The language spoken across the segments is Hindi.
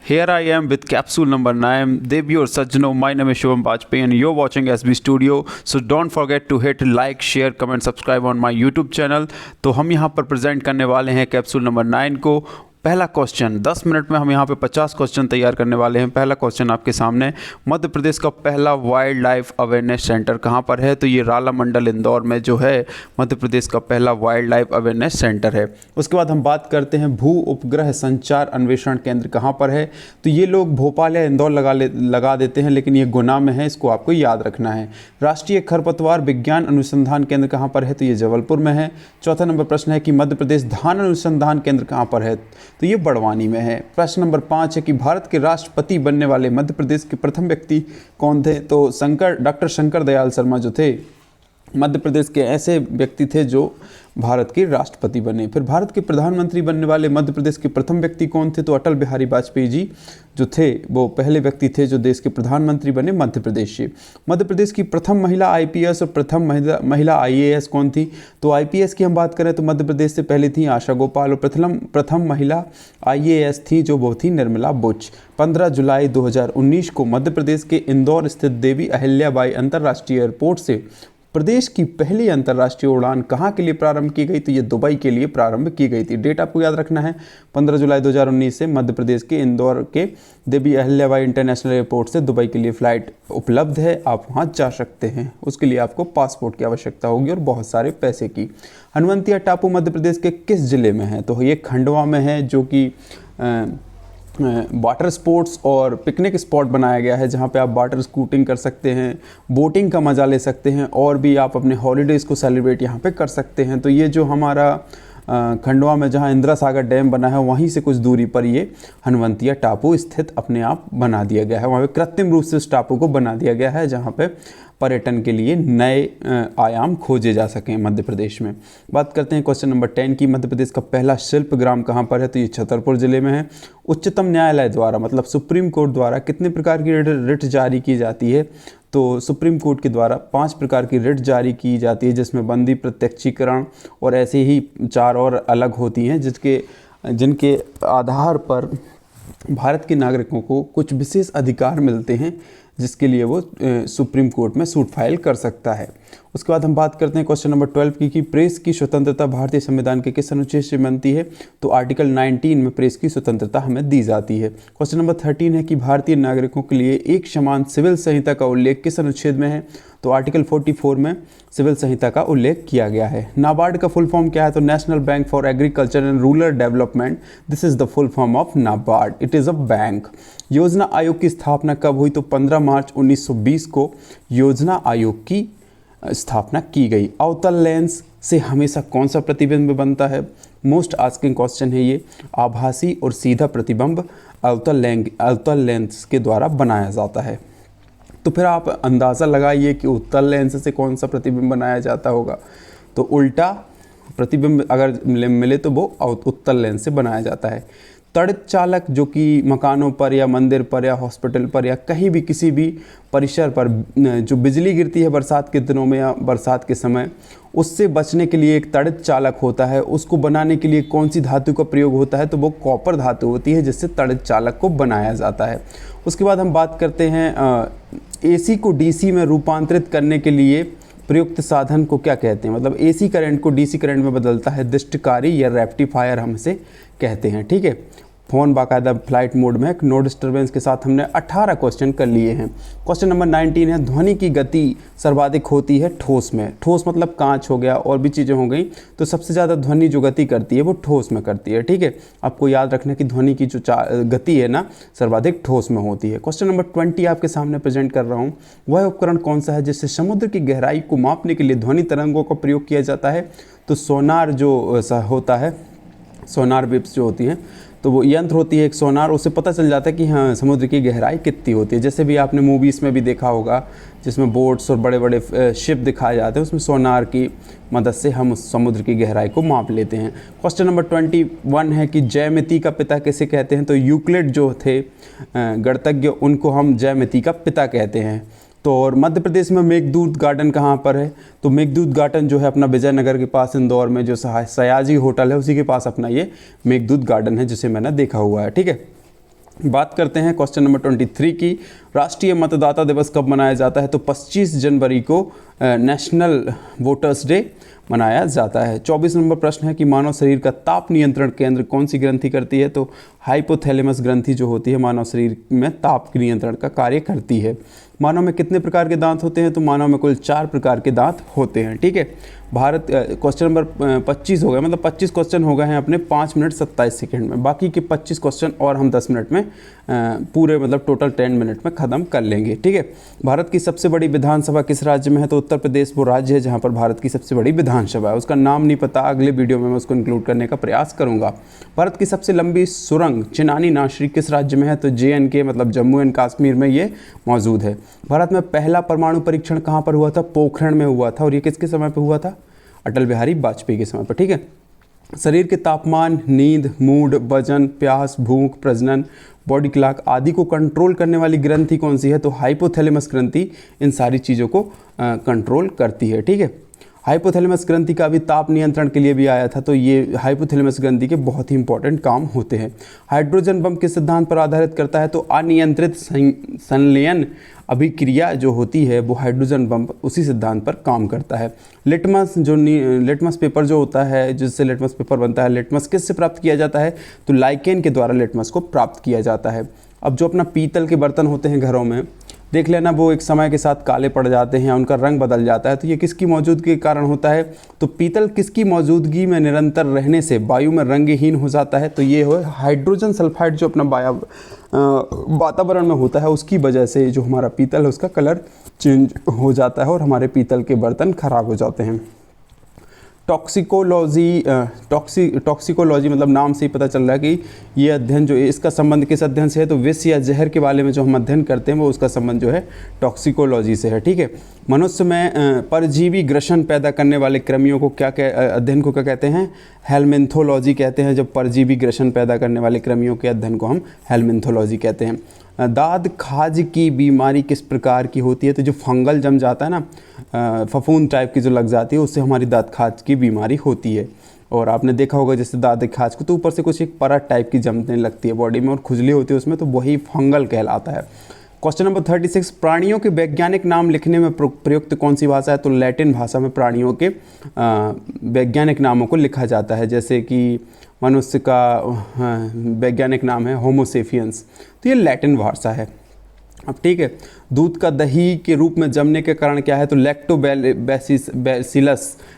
Here I am with capsule number 9. Devyor Sajjano, my name is Shubham Bajpayee and you're watching SB Studio. So don't forget to hit like, share, comment, subscribe on my YouTube channel. तो हम यहाँ पर प्रेजेंट करने वाले हैं कैप्सूल नंबर 9 को। पहला क्वेश्चन 10 मिनट में हम यहाँ पे 50 क्वेश्चन तैयार करने वाले हैं। पहला क्वेश्चन आपके सामने, मध्य प्रदेश का पहला वाइल्ड लाइफ अवेयरनेस सेंटर कहाँ पर है? तो ये राला मंडल इंदौर में जो है मध्य प्रदेश का पहला वाइल्ड लाइफ अवेयरनेस सेंटर है। उसके बाद हम बात करते हैं भू उपग्रह संचार अन्वेषण केंद्र कहाँ पर है? तो ये लोग भोपाल या इंदौर लगा देते हैं, लेकिन ये गुना में है, इसको आपको याद रखना है। राष्ट्रीय खरपतवार विज्ञान अनुसंधान केंद्र कहाँ पर है? तो ये जबलपुर में है। चौथा नंबर प्रश्न है कि मध्य प्रदेश धान अनुसंधान केंद्र कहाँ पर है? तो ये बड़वानी में है। प्रश्न नंबर 5 है कि भारत के राष्ट्रपति बनने वाले मध्य प्रदेश के प्रथम व्यक्ति कौन थे? तो डॉक्टर शंकर दयाल शर्मा जो थे मध्य प्रदेश के ऐसे व्यक्ति थे जो भारत के राष्ट्रपति बने। फिर भारत के प्रधानमंत्री बनने वाले मध्य प्रदेश के प्रथम व्यक्ति कौन थे? तो अटल बिहारी वाजपेयी जी जो थे वो पहले व्यक्ति थे जो देश के प्रधानमंत्री बने मध्य प्रदेश से। मध्य प्रदेश की प्रथम महिला आईपीएस और प्रथम महिला आईएएस कौन थी? तो आईपीएस की हम बात करें तो मध्य प्रदेश से पहले थी आशा गोपाल, और प्रथम महिला आईएएस थी जो वो थी निर्मला बुच। 15 जुलाई 2019 को मध्य प्रदेश के इंदौर स्थित देवी अहिल्याबाई अंतर्राष्ट्रीय एयरपोर्ट से प्रदेश की पहली अंतर्राष्ट्रीय उड़ान कहाँ के लिए प्रारंभ की गई? तो ये दुबई के लिए प्रारंभ की गई थी। डेट आपको याद रखना है, 15 जुलाई 2019 से मध्य प्रदेश के इंदौर के देवी अहिल्याबाई इंटरनेशनल एयरपोर्ट से दुबई के लिए फ़्लाइट उपलब्ध है, आप वहाँ जा सकते हैं। उसके लिए आपको पासपोर्ट की आवश्यकता होगी और बहुत सारे पैसे की। हनुवंतिया टापू मध्य प्रदेश के किस जिले में है? तो ये खंडवा में है, जो कि वाटर स्पोर्ट्स और पिकनिक स्पॉट बनाया गया है, जहाँ पे आप वाटर स्कूटिंग कर सकते हैं, बोटिंग का मज़ा ले सकते हैं और भी आप अपने हॉलीडेज़ को सेलिब्रेट यहाँ पे कर सकते हैं। तो ये जो हमारा खंडवा में जहाँ इंदिरा सागर डैम बना है वहीं से कुछ दूरी पर ये हनुवंतिया टापू स्थित अपने आप बना दिया गया है। वहाँ पे कृत्रिम रूप से उस टापू को बना दिया गया है जहाँ पे पर्यटन के लिए नए आयाम खोजे जा सकें मध्य प्रदेश में। बात करते हैं क्वेश्चन नंबर 10 की, मध्य प्रदेश का पहला शिल्प ग्राम कहाँ पर है? तो ये छतरपुर जिले में है। उच्चतम न्यायालय द्वारा मतलब सुप्रीम कोर्ट द्वारा कितने प्रकार की रिट जारी की जाती है? तो सुप्रीम कोर्ट के द्वारा 5 प्रकार की रिट जारी की जाती है, जिसमें बंदी, प्रत्यक्षीकरण और ऐसे ही 4 और अलग होती हैं, जिनके आधार पर भारत के नागरिकों को कुछ विशेष अधिकार मिलते हैं, जिसके लिए वो सुप्रीम कोर्ट में सूट फाइल कर सकता है। उसके बाद हम बात करते हैं क्वेश्चन नंबर 12 की कि प्रेस की स्वतंत्रता भारतीय संविधान के किस अनुच्छेद से बनती है? तो आर्टिकल 19 में प्रेस की स्वतंत्रता हमें दी जाती है। क्वेश्चन नंबर 13 है कि भारतीय नागरिकों के लिए एक समान सिविल संहिता का उल्लेख किस अनुच्छेद में है? तो आर्टिकल 44 में सिविल संहिता का उल्लेख किया गया है। नाबार्ड का फुल फॉर्म क्या है? तो national bank for agriculture and rural development, this is the full form of NABARD, it is a bank. योजना आयोग की स्थापना कब हुई? तो 15 मार्च 1920 को योजना आयोग की स्थापना की गई। अवतल लेंस से हमेशा कौन सा प्रतिबिंब बनता है? मोस्ट आस्किंग क्वेश्चन है ये। आभासी और सीधा प्रतिबिंब अवतल लेंस के द्वारा बनाया जाता है। तो फिर आप अंदाज़ा लगाइए कि उत्तल लेंस से कौन सा प्रतिबिंब बनाया जाता होगा। तो उल्टा प्रतिबिंब अगर मिले तो वो उत्तल लेंस से बनाया जाता है। तड़ित चालक जो कि मकानों पर या मंदिर पर या हॉस्पिटल पर या कहीं भी किसी भी परिसर पर जो बिजली गिरती है बरसात के दिनों में या बरसात के समय, उससे बचने के लिए एक तड़ित चालक होता है। उसको बनाने के लिए कौन सी धातु का प्रयोग होता है? तो वो कॉपर धातु होती है, जिससे तड़ित चालक को बनाया जाता है। उसके बाद हम बात करते हैं एसी को डीसी में रूपांतरित करने के लिए प्रयुक्त साधन को क्या कहते हैं? मतलब एसी करंट को डीसी करंट में बदलता है दृष्टिकारी या रेक्टिफायर हम इसे कहते हैं। ठीक है, फ़ोन बाकायदा फ्लाइट मोड में, नो डिस्टर्बेंस के साथ हमने 18 क्वेश्चन कर लिए हैं। क्वेश्चन नंबर 19 है, ध्वनि की गति सर्वाधिक होती है ठोस में। ठोस मतलब कांच हो गया और भी चीज़ें हो गई, तो सबसे ज़्यादा ध्वनि जो गति करती है वो ठोस में करती है। ठीक है, आपको याद रखना कि ध्वनि की जो गति है ना सर्वाधिक ठोस में होती है। क्वेश्चन नंबर 20 आपके सामने प्रेजेंट कर रहा हूँ, वह उपकरण कौन सा है जिससे समुद्र की गहराई को मापने के लिए ध्वनि तरंगों का प्रयोग किया जाता है? तो सोनार जो होता है, सोनार वेव्स जो होती हैं, तो वो यंत्र होती है एक सोनार, उससे पता चल जाता है कि हाँ समुद्र की गहराई कितनी होती है। जैसे भी आपने मूवीज़ में भी देखा होगा जिसमें बोट्स और बड़े बड़े शिप दिखाए जाते हैं, उसमें सोनार की मदद से हम उस समुद्र की गहराई को माप लेते हैं। क्वेश्चन नंबर 21 है कि ज्यामिति का पिता किसे कहते हैं? तो यूक्लिड जो थे गणितज्ञ, उनको हम ज्यामिति का पिता कहते हैं। तो और मध्य प्रदेश में मेघदूत गार्डन कहाँ पर है? तो मेघदूत गार्डन जो है अपना विजयनगर के पास इंदौर में जो सयाजी होटल है उसी के पास अपना ये मेघदूत गार्डन है, जिसे मैंने देखा हुआ है। ठीक है, बात करते हैं क्वेश्चन नंबर 23 की। राष्ट्रीय मतदाता दिवस कब मनाया जाता है? तो 25 जनवरी को नेशनल वोटर्स डे मनाया जाता है। 24 नंबर प्रश्न है कि मानव शरीर का ताप नियंत्रण केंद्र कौन सी ग्रंथि करती है? तो हाइपोथैलेमस ग्रंथि जो होती है मानव शरीर में ताप नियंत्रण का कार्य करती है। मानव में कितने प्रकार के दांत होते हैं? तो मानव में कुल 4 प्रकार के दांत होते हैं। ठीक है, भारत क्वेश्चन नंबर 25 हो गया, मतलब 25 क्वेश्चन हो गए हैं अपने 5 मिनट 27 सेकंड में। बाकी के 25 क्वेश्चन और हम 10 मिनट में पूरे मतलब टोटल 10 मिनट में ख़त्म कर लेंगे। ठीक है, भारत की सबसे बड़ी विधानसभा किस राज्य में है? तो उत्तर प्रदेश वो राज्य है जहाँ पर भारत की सबसे बड़ी विधानसभा है। उसका नाम नहीं पता, अगले वीडियो में मैं उसको इंक्लूड करने का प्रयास करूँगा। भारत की सबसे लंबी सुरंग चिनानी नाशरी किस राज्य में है? तो JNK मतलब जम्मू एंड कश्मीर में ये मौजूद है। भारत में पहला परमाणु परीक्षण कहाँ पर हुआ था? पोखरण में हुआ था। और ये किसके समय पर हुआ था? अटल बिहारी वाजपेयी के समय पर। ठीक है, शरीर के तापमान, नींद, मूड, वजन, प्यास, भूख, प्रजनन, बॉडी क्लॉक आदि को कंट्रोल करने वाली ग्रंथि कौन सी है? तो हाइपोथैलेमस ग्रंथि इन सारी चीज़ों को कंट्रोल करती है। ठीक है, हाइपोथैलेमस ग्रंथि का भी ताप नियंत्रण के लिए भी आया था। तो ये हाइपोथैलेमस ग्रंथि के बहुत ही इंपॉर्टेंट काम होते हैं। हाइड्रोजन बम किस सिद्धांत पर आधारित करता है? तो अनियंत्रित संलयन अभिक्रिया जो होती है वो हाइड्रोजन बम उसी सिद्धांत पर काम करता है। लिटमस पेपर जो होता है, जिससे लिटमस पेपर बनता है, लिटमस किससे प्राप्त किया जाता है? तो लाइकेन के द्वारा लिटमस को प्राप्त किया जाता है। अब जो अपना पीतल के बर्तन होते हैं घरों में, देख लेना वो एक समय के साथ काले पड़ जाते हैं, उनका रंग बदल जाता है। तो ये किसकी मौजूदगी के कारण होता है? तो पीतल किसकी मौजूदगी में निरंतर रहने से वायु में रंगहीन हो जाता है? तो ये हो हाइड्रोजन सल्फाइड जो अपना वातावरण में होता है, उसकी वजह से जो हमारा पीतल है उसका कलर चेंज हो जाता है और हमारे पीतल के बर्तन खराब हो जाते हैं। टॉक्सिकोलॉजी मतलब नाम से ही पता चल रहा है कि ये अध्ययन जो है इसका संबंध किस अध्ययन से है? तो विष या जहर के बारे में जो हम अध्ययन करते हैं वो उसका संबंध जो है टॉक्सिकोलॉजी से है। ठीक है, मनुष्य में परजीवी ग्रसन पैदा करने वाले कृमियों को अध्ययन को क्या कहते हैं? हेलमिन्थोलॉजी कहते हैं। जब परजीवी ग्रसन पैदा करने वाले कृमियों के अध्ययन को हम हेलमिन्थोलॉजी कहते हैं। दाद खाज की बीमारी किस प्रकार की होती है? तो जो फंगल जम जाता है ना, फफूंद टाइप की जो लग जाती है, उससे हमारी दाद खाज की बीमारी होती है। और आपने देखा होगा जैसे दाद खाज को तो ऊपर से कुछ एक परत टाइप की जमने लगती है बॉडी में और खुजली होती है उसमें, तो वही फंगल कहलाता है। क्वेश्चन नंबर 36, प्राणियों के वैज्ञानिक नाम लिखने में प्रयुक्त कौन सी भाषा है? तो लैटिन भाषा में प्राणियों के वैज्ञानिक नामों को लिखा जाता है। जैसे कि मनुष्य का वैज्ञानिक नाम है होमोसेपियंस, तो ये लैटिन भाषा है। अब ठीक है, दूध का दही के रूप में जमने के कारण क्या है? तो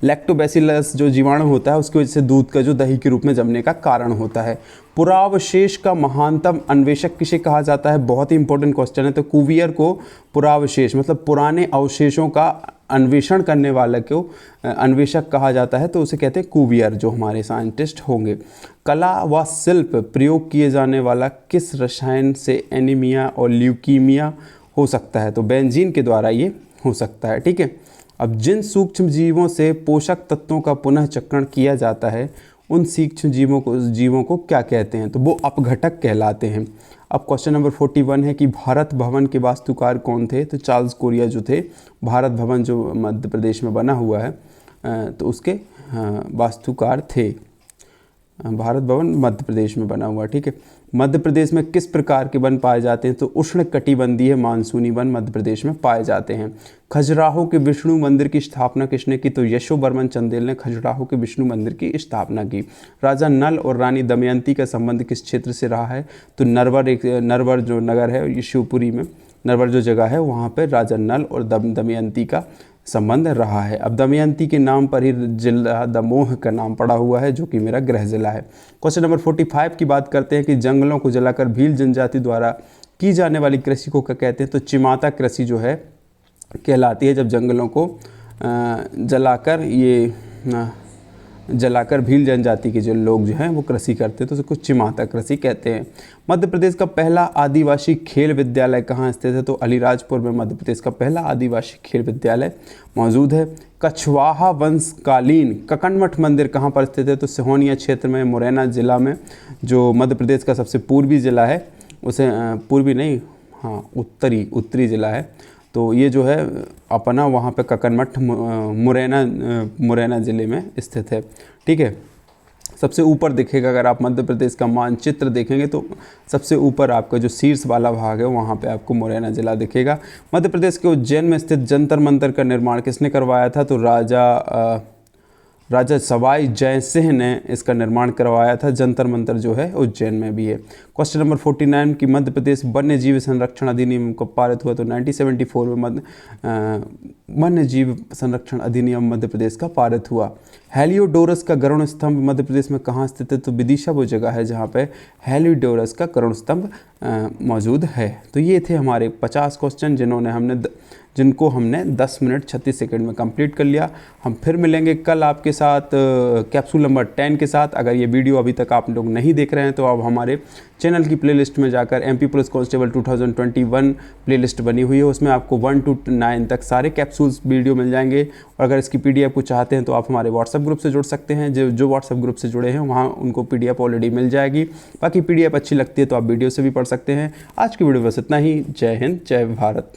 लैक्टोबैसिलस जो जीवाणु होता है उसकी वजह से दूध का जो दही के रूप में जमने का कारण होता है। पुरावशेष का महानतम अन्वेषक किसे कहा जाता है? बहुत ही इंपॉर्टेंट क्वेश्चन है। तो कुवियर को पुरावशेष मतलब पुराने अवशेषों का अन्वेषण करने वाले को अन्वेषक कहा जाता है, तो उसे कहते हैं कुवियर, जो हमारे साइंटिस्ट होंगे। कला व शिल्प प्रयोग किए जाने वाला किस रसायन से एनीमिया और ल्यूकीमिया हो सकता है? तो बेंजीन के द्वारा ये हो सकता है। ठीक है, अब जिन सूक्ष्म जीवों से पोषक तत्वों का पुनः चक्रण किया जाता है उन सूक्ष्म जीवों को क्या कहते हैं? तो वो अपघटक कहलाते हैं। अब क्वेश्चन नंबर 41 है कि भारत भवन के वास्तुकार कौन थे? तो चार्ल्स कोरिया जो थे, भारत भवन जो मध्य प्रदेश में बना हुआ है तो उसके वास्तुकार थे। भारत भवन मध्य प्रदेश में बना हुआ। ठीक है, मध्य प्रदेश में किस प्रकार के वन पाए जाते हैं? तो उष्ण कटिबंधीय मानसूनी वन मध्य प्रदेश में पाए जाते हैं। खजुराहो के विष्णु मंदिर की स्थापना किसने की? तो यशोवर्मन चंदेल ने खजुराहो के विष्णु मंदिर की स्थापना की। राजा नल और रानी दमयंती का संबंध किस क्षेत्र से रहा है? तो नरवर जो नगर है ये शिवपुरी में, नरवर जो जगह है वहाँ पर राजा नल और दमयंती का संबंध रहा है। अब दमयंती के नाम पर ही जिला दमोह का नाम पड़ा हुआ है, जो कि मेरा गृह जिला है। क्वेश्चन नंबर 45 की बात करते हैं कि जंगलों को जलाकर भील जनजाति द्वारा की जाने वाली कृषि को क्या कहते हैं? तो चिमाता कृषि जो है कहलाती है। जब जंगलों को जलाकर भील जनजाति के जो लोग जो हैं वो कृषि करते हैं तो उसको चिमाता कृषि कहते हैं। मध्य प्रदेश का पहला आदिवासी खेल विद्यालय कहाँ स्थित है? तो अलीराजपुर में मध्य प्रदेश का पहला आदिवासी खेल विद्यालय मौजूद है। कछवाहा वंशकालीन ककनमठ मंदिर कहाँ पर स्थित है? तो सिहोनिया क्षेत्र में, मुरैना जिला में, जो मध्य प्रदेश का सबसे पूर्वी जिला है, उसे पूर्वी नहीं, हाँ उत्तरी जिला है। तो ये जो है अपना वहाँ पे ककनमठ मुरैना ज़िले में स्थित है। ठीक है, सबसे ऊपर दिखेगा। अगर आप मध्य प्रदेश का मानचित्र देखेंगे तो सबसे ऊपर आपका जो शीर्ष वाला भाग है वहाँ पे आपको मुरैना जिला दिखेगा। मध्य प्रदेश के उज्जैन में स्थित जंतर मंतर का निर्माण किसने करवाया था? तो राजा सवाई जय सिंह ने इसका निर्माण करवाया था। जंतर मंतर जो है उज्जैन में भी है। क्वेश्चन नंबर 49 कि मध्य प्रदेश वन्य जीव संरक्षण अधिनियम कब पारित हुआ? तो 1974 में वन्य जीव संरक्षण अधिनियम मध्य प्रदेश का पारित हुआ। हेलियोडोरस का गरुड़ स्तंभ मध्य प्रदेश में कहाँ स्थित है? तो विदिशा वो जगह है जहाँ पे हेलियोडोरस का गरुड़ स्तंभ मौजूद है। तो ये थे हमारे 50 क्वेश्चन जिनको हमने 10 मिनट 36 सेकंड में कंप्लीट कर लिया। हम फिर मिलेंगे कल आपके साथ कैप्सूल नंबर 10 के साथ। अगर ये वीडियो अभी तक आप लोग नहीं देख रहे हैं तो आप हमारे चैनल की प्लेलिस्ट में जाकर MP पुलिस कांस्टेबल 2021 प्लेलिस्ट बनी हुई है, उसमें आपको 1 to 9 तक सारे कैप्सूल्स वीडियो मिल जाएंगे। और अगर इसकी PDF को चाहते हैं तो आप हमारे व्हाट्सएप ग्रुप से जुड़ सकते हैं। जो व्हाट्सएप ग्रुप से जुड़े हैं वहाँ उनको PDF ऑलरेडी मिल जाएगी। बाकी PDF अच्छी लगती है तो आप वीडियो से भी पढ़ सकते हैं। आज की वीडियो बस इतना ही। जय हिंद, जय भारत।